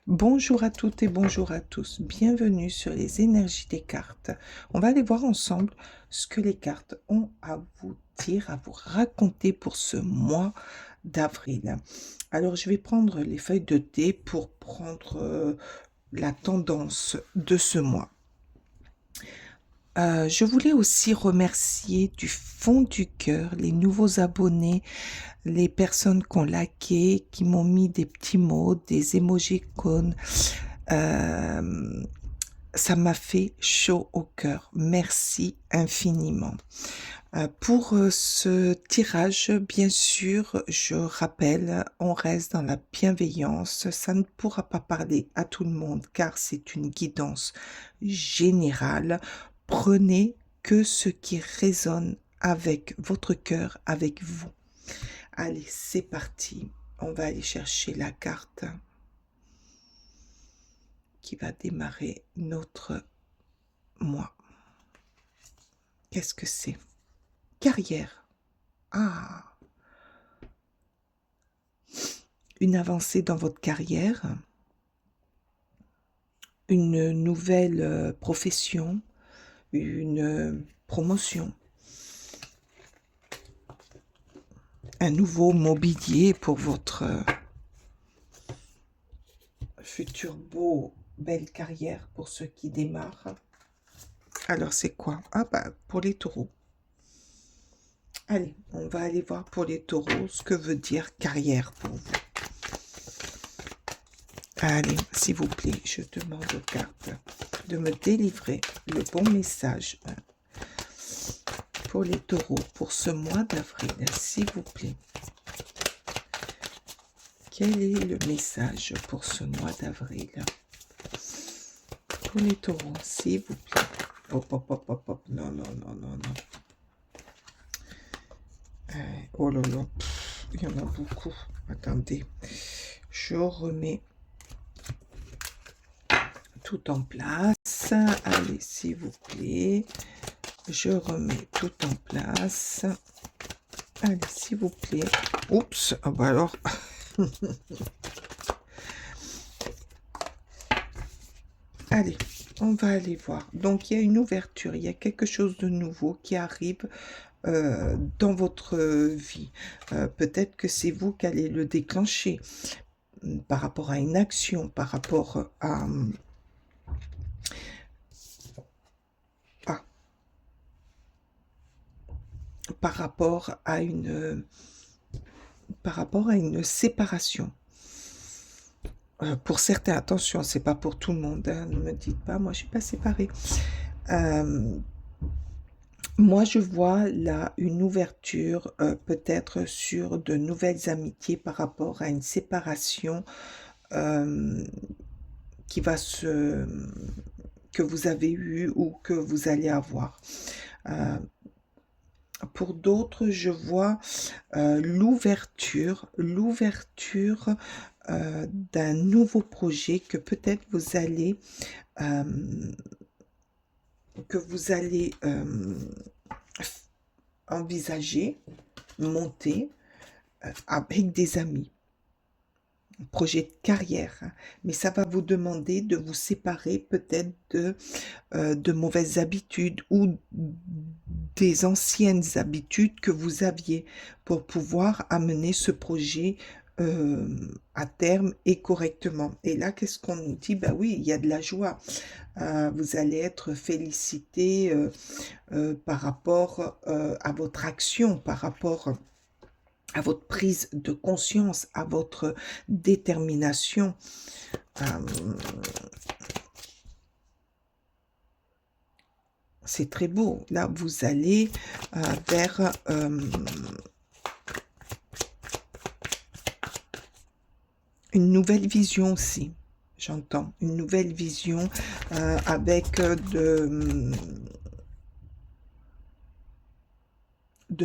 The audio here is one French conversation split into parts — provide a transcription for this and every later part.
Bonjour à toutes et bonjour à tous. Bienvenue sur les énergies des cartes. On va aller voir ensemble ce que les cartes ont à vous dire, à vous raconter pour ce mois d'avril. Alors, je vais prendre les feuilles de thé pour prendre la tendance de ce mois. Je voulais aussi remercier du fond du cœur les nouveaux abonnés, les personnes qui ont liké, qui m'ont mis des petits mots, des émojicônes. Euh, Ça m'a fait chaud au cœur. Merci infiniment. Pour ce tirage, bien sûr, je rappelle, on reste dans la bienveillance. Ça ne pourra pas parler à tout le monde car c'est une guidance générale. Prenez que ce qui résonne avec votre cœur, avec vous. Allez, c'est parti. On va aller chercher la carte qui va démarrer notre mois. Qu'est-ce que c'est? Carrière. Ah, une avancée dans votre carrière, une nouvelle profession, une promotion, un nouveau mobilier pour votre future belle carrière pour ceux qui démarrent. Alors c'est quoi? Ah bah pour les taureaux. Allez, on va aller voir pour les taureaux ce que veut dire carrière pour vous. Allez, s'il vous plaît, je demande aux cartes de me délivrer le bon message pour les taureaux pour ce mois d'avril, s'il vous plaît. Quel est le message pour ce mois d'avril pour les taureaux, s'il vous plaît? Hop, hop, hop, hop, hop. Non, non, non, non, non. Oh là là, il y en a beaucoup. Attendez, je remets tout en place. Allez, s'il vous plaît. Je remets tout en place. Allez, s'il vous plaît. Oups, ah bah alors. Allez, on va aller voir. Donc, il y a une ouverture, il y a quelque chose de nouveau qui arrive dans votre vie. Peut-être que c'est vous qui allez le déclencher par rapport à une action, par rapport à... ah, par rapport à une séparation. Pour certains, attention, c'est pas pour tout le monde, hein, ne me dites pas, moi je suis pas séparée. Moi, je vois là une ouverture, peut-être sur de nouvelles amitiés par rapport à une séparation euh, qui va se que vous avez eue ou que vous allez avoir. Euh, pour d'autres, je vois l'ouverture d'un nouveau projet euh, que vous allez envisager, monter avec des amis. Projet de carrière, hein. Mais ça va vous demander de vous séparer peut-être de mauvaises habitudes ou des anciennes habitudes que vous aviez pour pouvoir amener ce projet à terme et correctement. Et là, qu'est-ce qu'on nous dit? Ben oui, il y a de la joie. Vous allez être félicité par rapport à votre action, par rapport à votre prise de conscience, à votre détermination. C'est très beau. Là, vous allez vers une nouvelle vision aussi. J'entends une nouvelle vision avec de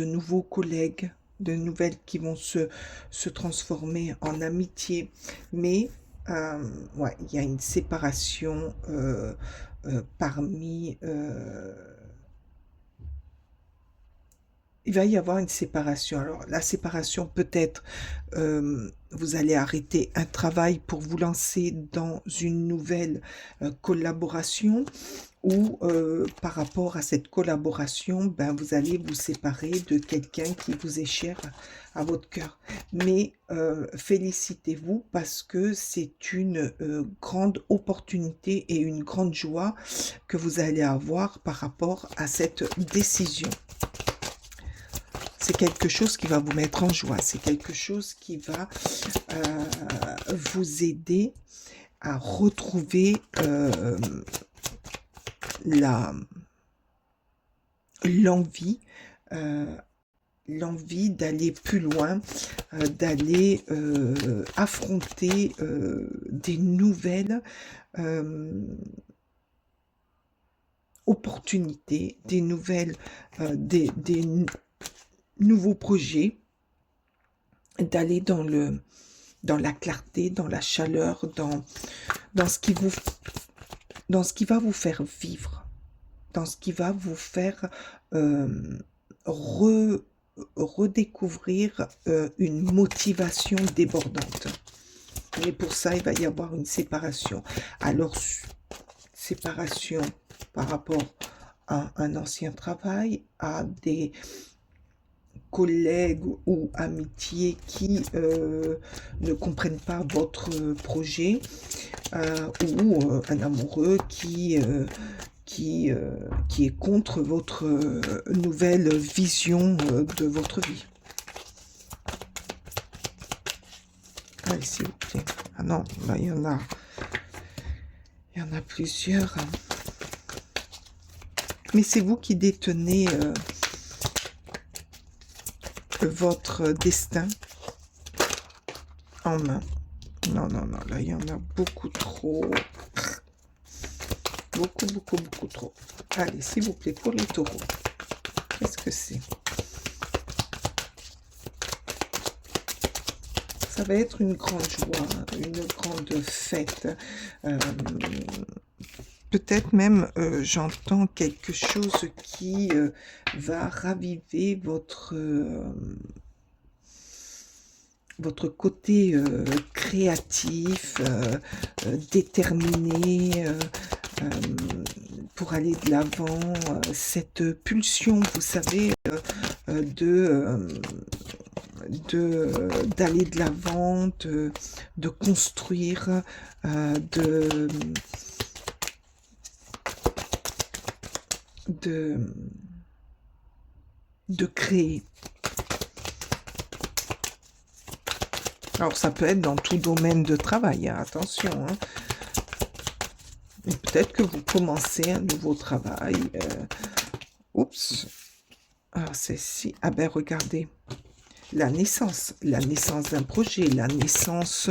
nouveaux collègues, de nouvelles qui vont se transformer en amitié. Mais ouais, il y a une séparation parmi il va y avoir une séparation. Alors, la séparation peut-être, vous allez arrêter un travail pour vous lancer dans une nouvelle collaboration ou par rapport à cette collaboration, ben, vous allez vous séparer de quelqu'un qui vous est cher à votre cœur. Mais félicitez-vous parce que c'est une grande opportunité et une grande joie que vous allez avoir par rapport à cette décision. C'est quelque chose qui va vous mettre en joie, c'est quelque chose qui va vous aider à retrouver l'envie l'envie d'aller plus loin, d'aller affronter des nouvelles opportunités, des nouvelles, des nouveaux projets, d'aller dans la clarté, dans la chaleur, dans ce qui va vous faire vivre, dans ce qui va vous faire redécouvrir une motivation débordante. Mais pour ça, il va y avoir une séparation. Alors, séparation par rapport à un ancien travail, à des collègues ou amitiés qui ne comprennent pas votre projet, ou un amoureux qui est contre votre nouvelle vision de votre vie. Allez, s'il vous plaît. Ah non, là, il y en a plusieurs. Mais c'est vous qui détenez votre destin en main. Non, non, non, là, il y en a beaucoup trop. Beaucoup trop. Allez, s'il vous plaît, pour les taureaux. Qu'est-ce que c'est? Ça va être une grande joie, une grande fête. Peut-être même, j'entends quelque chose qui va raviver votre côté créatif, déterminé, pour aller de l'avant, cette pulsion, vous savez, d'aller de l'avant, de construire, de créer. Alors, ça peut être dans tout domaine de travail, hein, attention. Hein. Peut-être que vous commencez un nouveau travail. Oups. Alors, c'est si. Ah ben, regardez. La naissance d'un projet, la naissance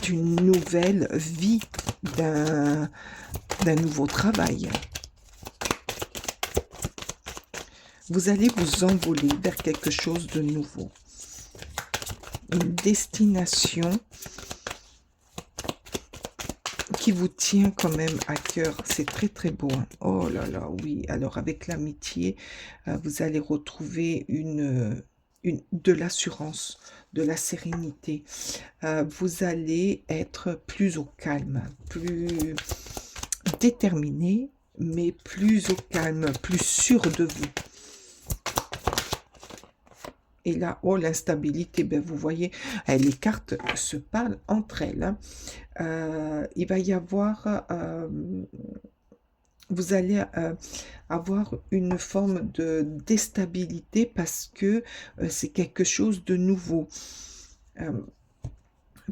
d'une nouvelle vie, d'un nouveau travail. Vous allez vous envoler vers quelque chose de nouveau. Une destination qui vous tient quand même à cœur. C'est très très beau. Hein. Oh là là, oui. Alors avec l'amitié, vous allez retrouver de l'assurance, de la sérénité. Vous allez être plus au calme, plus déterminé, mais plus au calme, plus sûr de vous. Et là, oh, l'instabilité, ben, vous voyez, les cartes se parlent entre elles. Hein. Il va y avoir, vous allez avoir une forme de déstabilité parce que c'est quelque chose de nouveau.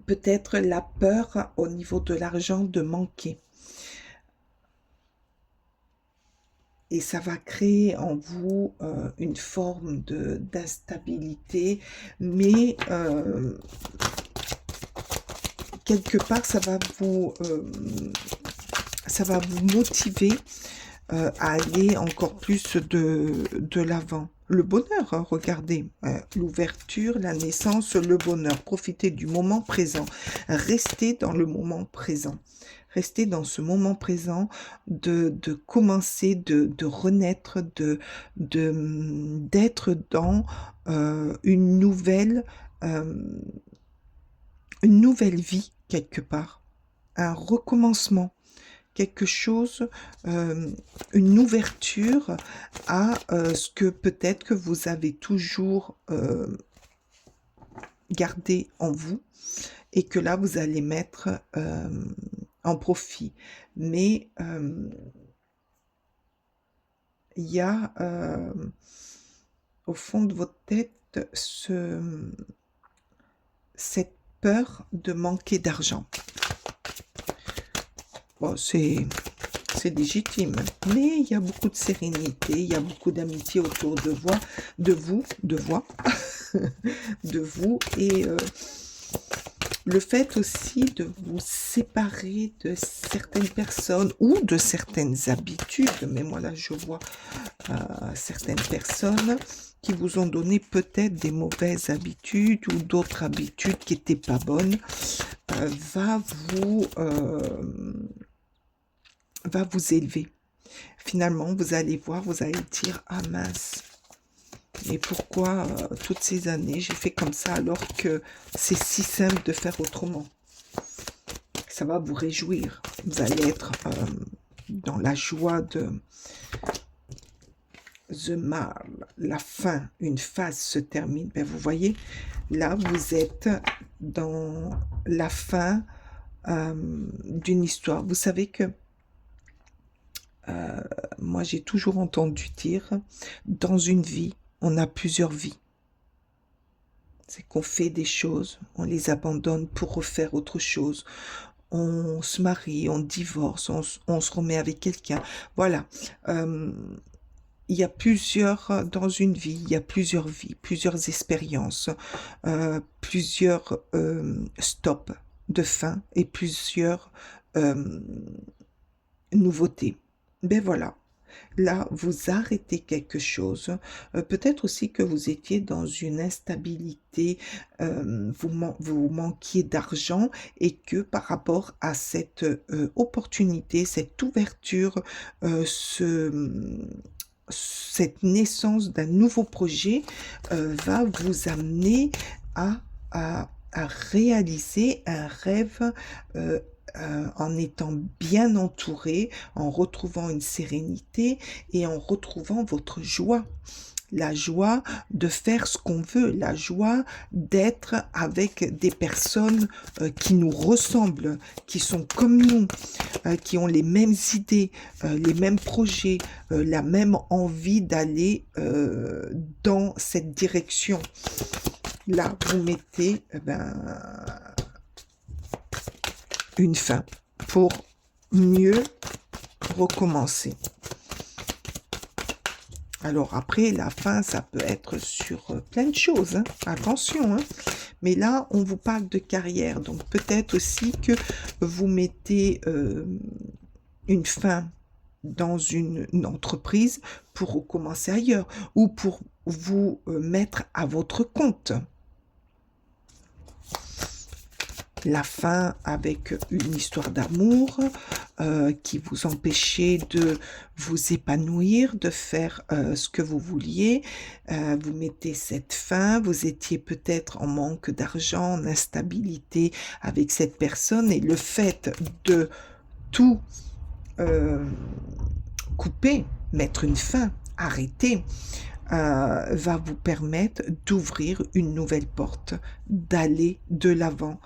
Peut-être la peur au niveau de l'argent de manquer. Et ça va créer en vous une forme d'instabilité, mais quelque part, ça va vous motiver à aller encore plus de l'avant. Le bonheur, hein, regardez, l'ouverture, la naissance, le bonheur. Profitez du moment présent. Restez dans le moment présent. Restez dans ce moment présent de commencer, de renaître, d'être dans euh, une nouvelle vie quelque part, un recommencement, quelque chose, une ouverture à ce que peut-être que vous avez toujours gardé en vous et que là vous allez mettre en profit. Mais il y a au fond de votre tête cette peur de manquer d'argent. Bon, c'est légitime, mais il y a beaucoup de sérénité, il y a beaucoup d'amitié autour de vous, de vous, et le fait aussi de vous séparer de certaines personnes ou de certaines habitudes, mais moi là je vois certaines personnes qui vous ont donné peut-être des mauvaises habitudes ou d'autres habitudes qui n'étaient pas bonnes, va vous élever. Finalement, vous allez voir, vous allez dire, ah mince, et pourquoi toutes ces années j'ai fait comme ça alors que c'est si simple de faire autrement. Ça va vous réjouir. Vous allez être dans la joie de The Marl, la fin, une phase se termine. Ben, vous voyez, là vous êtes dans la fin d'une histoire. Vous savez que moi j'ai toujours entendu dire, dans une vie, on a plusieurs vies. C'est qu'on fait des choses, on les abandonne pour refaire autre chose. On se marie, on divorce, on se remet avec quelqu'un. Voilà. Il y a dans une vie, il y a plusieurs vies, plusieurs expériences, plusieurs stops de fin et plusieurs nouveautés. Ben voilà. Là, vous arrêtez quelque chose. Peut-être aussi que vous étiez dans une instabilité, vous manquiez d'argent et que par rapport à cette opportunité, cette ouverture, cette naissance d'un nouveau projet va vous amener à, à réaliser un rêve en étant bien entouré, en retrouvant une sérénité et en retrouvant votre joie. La joie de faire ce qu'on veut, la joie d'être avec des personnes qui nous ressemblent, qui sont comme nous, qui ont les mêmes idées, les mêmes projets, la même envie d'aller dans cette direction. Là, vous mettez une fin pour mieux recommencer. Alors après, la fin, ça peut être sur plein de choses, hein. Attention, hein. Mais là, on vous parle de carrière. Donc peut-être aussi que vous mettez une fin dans une entreprise pour recommencer ailleurs ou pour vous mettre à votre compte. La fin avec une histoire d'amour qui vous empêchait de vous épanouir, de faire ce que vous vouliez. Vous mettez cette fin, vous étiez peut-être en manque d'argent, en instabilité avec cette personne et le fait de tout couper, mettre une fin, arrêter, va vous permettre d'ouvrir une nouvelle porte, d'aller de l'avant,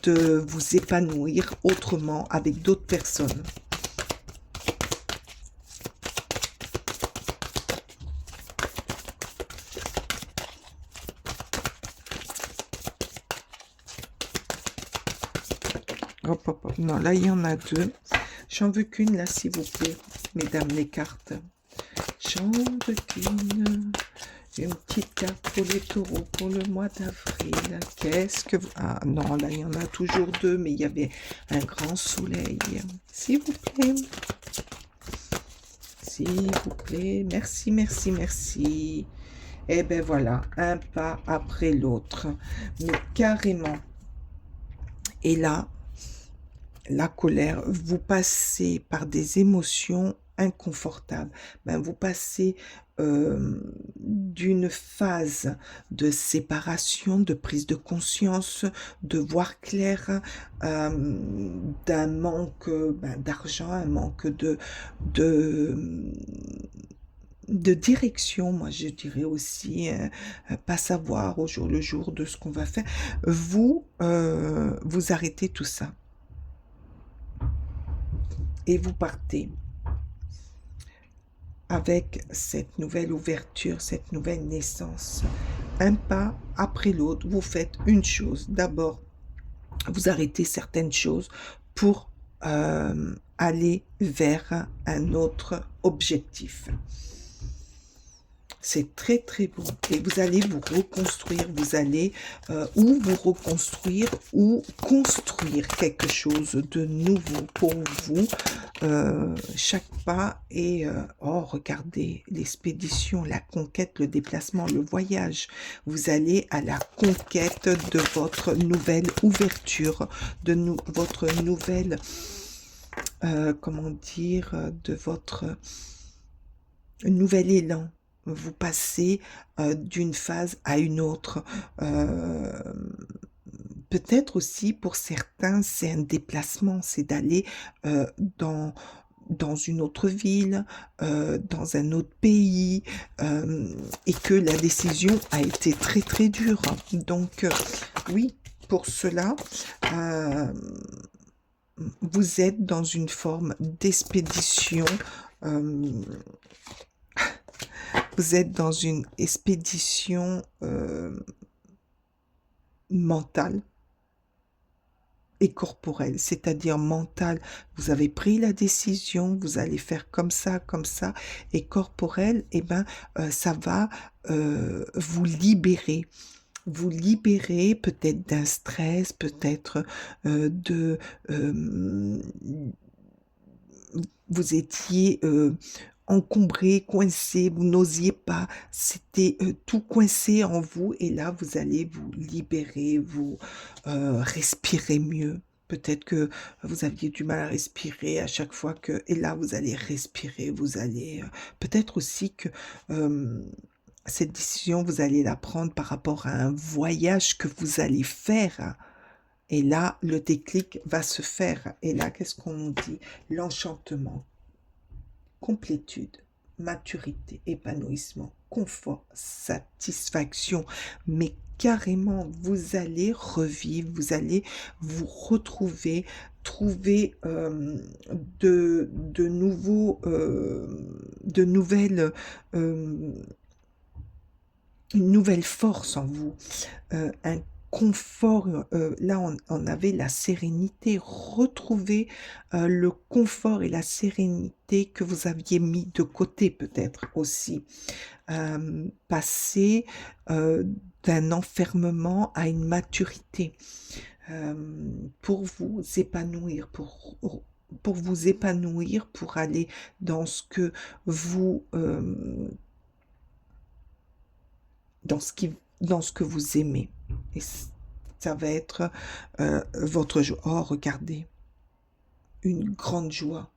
de vous épanouir autrement avec d'autres personnes. Hop, hop, hop. Non, là, il y en a deux. J'en veux qu'une, là, s'il vous plaît, mesdames les cartes. J'en veux qu'une. Une petite carte pour les taureaux pour le mois d'avril. Qu'est-ce que vous... Ah non, là, il y en a toujours deux, mais il y avait un grand soleil. S'il vous plaît. s'il vous plaît. Merci, merci, merci. Et ben voilà, un pas après l'autre. Mais carrément. Et là, la colère, vous passez par des émotions inconfortables. Ben, vous passez d'une phase de séparation, de prise de conscience, de voir clair, d'un manque d'argent, un manque de, de direction, moi je dirais aussi, pas savoir au jour le jour de ce qu'on va faire. Vous arrêtez tout ça et vous partez avec cette nouvelle ouverture, cette nouvelle naissance. Un pas après l'autre, vous faites une chose. D'abord, vous arrêtez certaines choses pour aller vers un autre objectif. C'est très très beau. Et vous allez vous reconstruire, vous allez ou vous reconstruire ou construire quelque chose de nouveau pour vous. Chaque pas est... oh, regardez, l'expédition, la conquête, le déplacement, le voyage. Vous allez à la conquête de votre nouvelle ouverture, de votre nouvelle... comment dire, de votre nouvel élan. Vous passez d'une phase à une autre. Peut-être aussi pour certains, c'est un déplacement, c'est d'aller dans une autre ville, dans un autre pays, et que la décision a été très très dure. Donc oui, pour cela, vous êtes dans une forme d'expédition. Vous êtes dans une expédition mentale et corporelle, c'est-à-dire mentale. Vous avez pris la décision, vous allez faire comme ça, et corporelle, eh ben, ça va vous libérer. Vous libérer peut-être d'un stress, peut-être de... vous étiez encombré, coincé, vous n'osiez pas, c'était tout coincé en vous, et là vous allez vous libérer, vous respirer mieux. Peut-être que vous aviez du mal à respirer à chaque fois que, et là vous allez respirer, vous allez, peut-être aussi que cette décision, vous allez la prendre par rapport à un voyage que vous allez faire. Et là, le déclic va se faire. Et là, qu'est-ce qu'on nous dit? L'enchantement, complétude, maturité, épanouissement, confort, satisfaction. Mais carrément, vous allez revivre, vous allez vous retrouver, trouver de nouveaux, de nouvelles, une nouvelle force en vous, un confort, là on avait la sérénité, retrouver le confort et la sérénité que vous aviez mis de côté peut-être aussi, passer d'un enfermement à une maturité, pour vous épanouir, pour vous épanouir, pour aller dans ce que vous... dans ce que vous aimez. Et ça va être votre joie. Oh, regardez, une grande joie.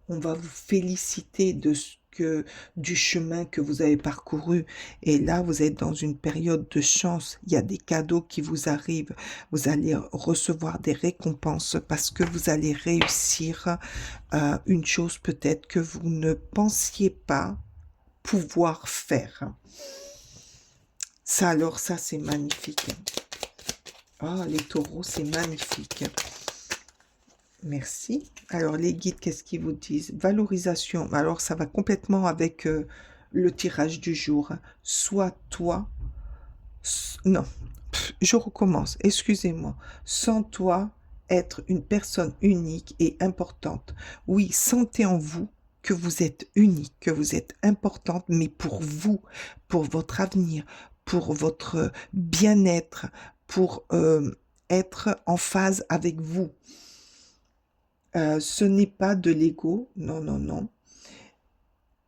On va vous féliciter du chemin que vous avez parcouru. Et là, vous êtes dans une période de chance. Il y a des cadeaux qui vous arrivent. Vous allez recevoir des récompenses parce que vous allez réussir une chose peut-être que vous ne pensiez pas pouvoir faire. Ça, alors, ça, c'est magnifique. Ah, les taureaux, c'est magnifique. Merci. Alors, les guides, qu'est-ce qu'ils vous disent? Valorisation. Alors, ça va complètement avec le tirage du jour. Soit toi... Non, je recommence. Excusez-moi. Sans toi, être une personne unique et importante. Oui, sentez en vous que vous êtes unique, que vous êtes importante, mais pour vous, pour votre avenir, pour votre bien-être, pour être en phase avec vous. Ce n'est pas de l'ego, non, non, non.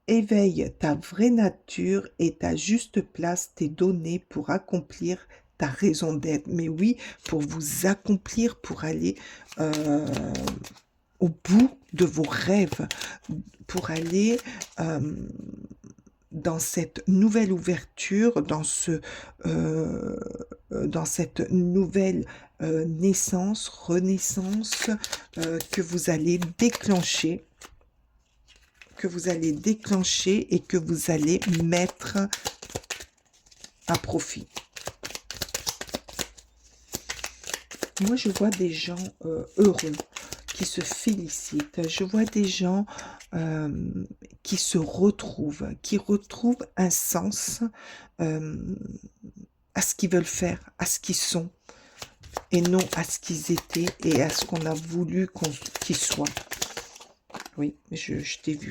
éveille ta vraie nature et ta juste place t'est donnée pour accomplir ta raison d'être. Mais oui, pour vous accomplir, pour aller au bout de vos rêves, pour aller dans cette nouvelle ouverture, dans cette nouvelle naissance, renaissance que vous allez déclencher, et que vous allez mettre à profit. Moi, je vois des gens heureux, qui se félicitent. Je vois des gens qui se retrouvent, qui retrouvent un sens à ce qu'ils veulent faire, à ce qu'ils sont, et non à ce qu'ils étaient et à ce qu'on a voulu qu'ils soient. Oui, je t'ai vu.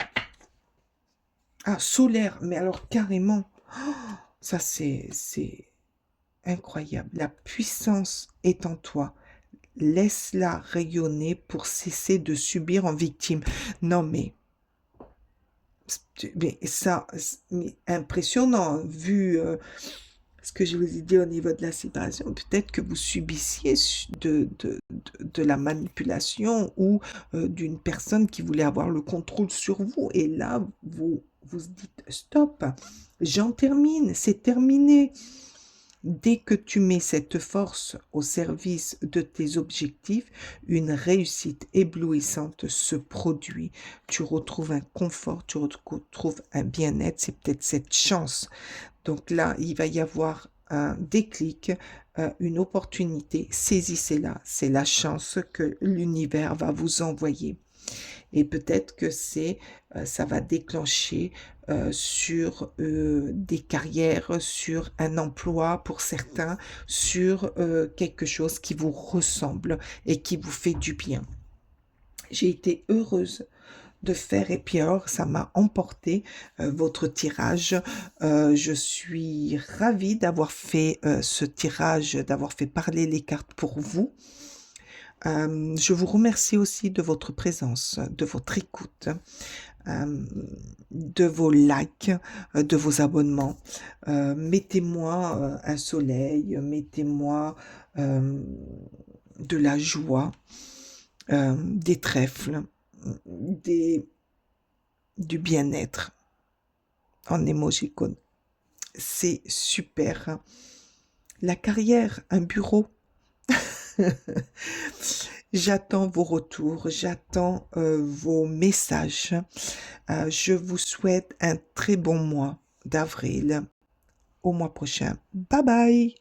Ah, solaire, mais alors carrément, ça c'est incroyable. La puissance est en toi. Laisse-la rayonner pour cesser de subir en victime. Non, mais ça, mais impressionnant, vu ce que je vous ai dit au niveau de la séparation. Peut-être que vous subissiez de la manipulation ou d'une personne qui voulait avoir le contrôle sur vous. Et là, vous dites, stop, j'en termine, c'est terminé. Dès que tu mets cette force au service de tes objectifs, une réussite éblouissante se produit. Tu retrouves un confort, tu retrouves un bien-être, c'est peut-être cette chance. Donc là, il va y avoir un déclic, une opportunité. Saisissez-la, c'est la chance que l'univers va vous envoyer. Et peut-être que ça va déclencher sur des carrières, sur un emploi pour certains, sur quelque chose qui vous ressemble et qui vous fait du bien. J'ai été heureuse de faire, et puis alors ça m'a emporté votre tirage. Je suis ravie d'avoir fait ce tirage, d'avoir fait parler les cartes pour vous. Je vous remercie aussi de votre présence, de votre écoute, de vos likes, de vos abonnements. Mettez-moi un soleil, mettez-moi de la joie, des trèfles, du bien-être en émojicône. C'est super. La carrière, un bureau. J'attends vos retours, j'attends vos messages. Je vous souhaite un très bon mois d'avril. Au mois prochain. Bye bye.